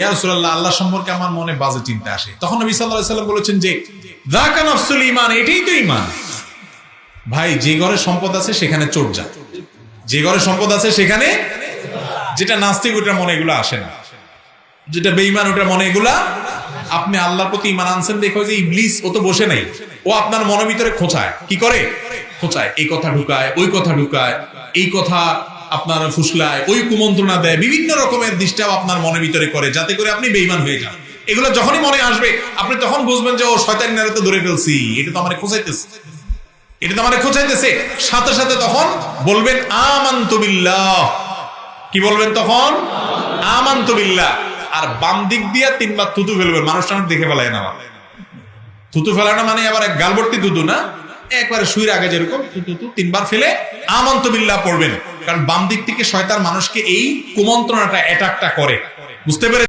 ইয়া রাসূলুল্লাহ, আল্লাহ সম্পর্কে আমার মনে বাজে চিন্তা আসে। তখন নবী সাল্লাল্লাহু আলাইহি ওয়াসাল্লাম বলেছেন যে যাকা নাফসুল ঈমান, এটাই তো ঈমান। ভাই, যে ঘরে সম্পদ আছে সেখানে চোর যায়, যে ঘরে সম্পদ আছে সেখানে, যেটা নাস্তিক ওটার মনে এগুলো আসে না, যেটা বেঈমান ওটার মনে এগুলা। আপনি আল্লাহর প্রতি ঈমান আনছেন দেখো যে ইবলিস ও তো বসে নাই, ও আপনার মনের ভিতরে খোঁচায়। কি করে খোঁচায়? এই কথা ঢুকায়, ওই কথা ঢুকায়, এই কথা আপনার ফুসলায়, ওই কুমন্ত্রণা দেয়, বিভিন্ন রকমের ডিস্টার্ব আপনার মনের ভিতরে করে, যাতে করে আপনি বেঈমান হয়ে যান। এগুলো যখনই মনে আসবে আপনি তখন বুঝবেন যে ও শয়তান নারে তো ধরে ফেলছি, এটা তো আমারে খোঁচাইতেছে, এটা তো আমারে খোঁচাইতেছে। সাথে সাথে তখন বলবেন আমানতু বিল্লাহ। কি বলবেন তখন? আমানতু বিল্লাহ। আর বাম দিক দিয়ে তিনবার থুতু ফেলবেন। মানুষ দেখে ফেলায় না, থুতু ফেলানো মানে আবার এক গালবর্তি থুতু না, একবারে শুইর আগে যেরকম থুতু তিনবার ফেলে আমানতু বিল্লাহ পড়বেন। কারণ বাম দিক থেকে শয়তান মানুষকে এই কুমন্ত্রণাটা অ্যাটাকটা করে, বুঝতে পেরে